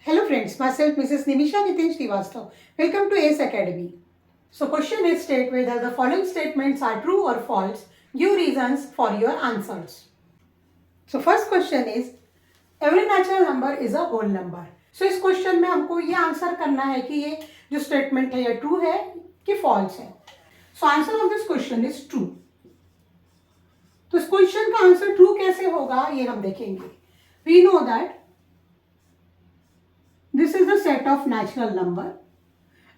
Hello friends, myself Mrs. Nimisha Nitin Srivastav. Welcome to ACE Academy. So question is state whether the following statements are true or false. Give reasons for your answers. So first question is every natural number is a whole number. So इस question में हमको ये answer करना है कि ये जो statement है ये ट्रू है कि फॉल्स है. So answer of this question is true. तो इस क्वेश्चन का आंसर ट्रू कैसे होगा ये हम देखेंगे. We know that this is the set of natural number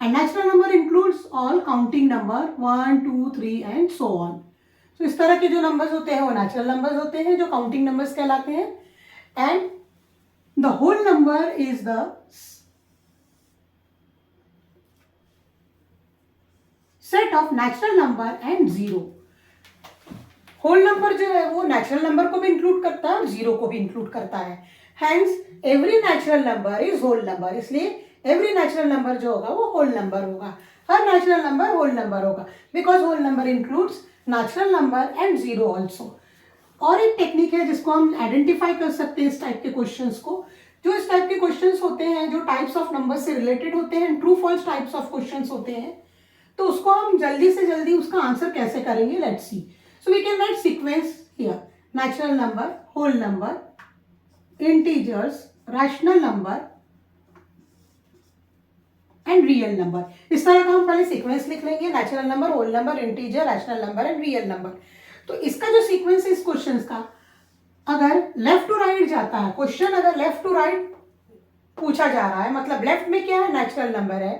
and natural number includes all counting number 1, 2, 3 and so on. So इस तरह के जो numbers होते हैं वो natural numbers होते हैं जो counting numbers कहलाते हैं and the whole number is the set of natural number and zero. whole number जो है वो natural number को भी include करता है और zero को भी include करता है. Hence every natural number is whole number. इसलिए every natural number जो होगा वो whole number होगा. हर natural number whole number होगा because whole number includes natural number and zero also. और एक टेक्निक है जिसको हम आइडेंटिफाई कर सकते हैं इस टाइप के क्वेश्चंस को. जो इस टाइप के क्वेश्चंस होते हैं जो टाइप्स ऑफ नंबर से रिलेटेड होते हैं true false types of questions होते हैं तो उसको हम जल्दी से जल्दी उसका आंसर कैसे करेंगे. Let's see. So we can write sequence here. Natural number, whole number, integers, rational number and real number. इस तरह का हम पहले सीक्वेंस लिख लेंगे. Natural number, whole number, integer, rational number and real number. तो इसका जो सीक्वेंस है इस क्वेश्चन का अगर लेफ्ट टू राइट जाता है, क्वेश्चन अगर लेफ्ट टू राइट पूछा जा रहा है मतलब लेफ्ट में क्या है, नेचुरल नंबर है,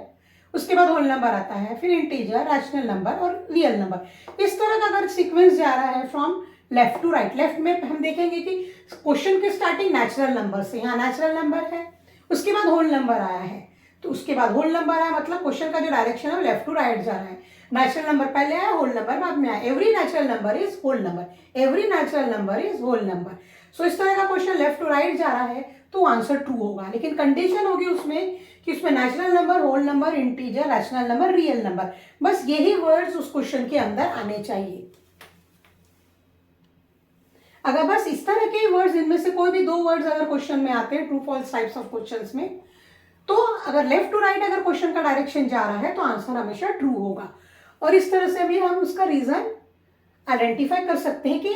उसके बाद होल नंबर आता है, फिर इंटीजर, रैशनल नंबर और रियल नंबर. इस तरह का अगर सीक्वेंस जा रहा है from left to right. Left में हम देखेंगे कि क्वेश्चन की स्टार्टिंग नेचुरल नंबर से, यहाँ नेचुरल नंबर है, उसके बाद होल नंबर आया है, तो उसके बाद होल नंबर आया मतलब क्वेश्चन का जो डायरेक्शन है लेफ्ट टू राइट जा रहा है. नेचुरल नंबर पहले आया, होल नंबर बाद में आया. Every natural number is whole number, every natural number is whole number. So इस तरह का क्वेश्चन लेफ्ट टू राइट जा रहा है तो आंसर ट्रू होगा. लेकिन कंडीशन होगी उसमें कि उसमें natural number, whole number, integer, rational number, real number, बस यही वर्ड्स उस क्वेश्चन के अंदर आने चाहिए. अगर बस इस तरह के वर्ड्स इनमें से कोई भी दो वर्ड्स अगर क्वेश्चन में आते हैं true false types of questions में तो अगर लेफ्ट टू राइट अगर क्वेश्चन का डायरेक्शन जा रहा है तो आंसर हमेशा ट्रू होगा. और इस तरह से भी हम उसका रीजन आइडेंटिफाई कर सकते हैं कि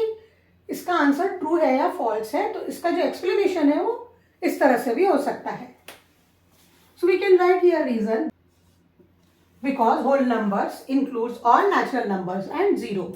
इसका आंसर ट्रू है या फॉल्स है. तो इसका जो एक्सप्लेनेशन है वो इस तरह से भी हो सकता है. So we can write here reason because whole numbers includes all natural numbers and zero.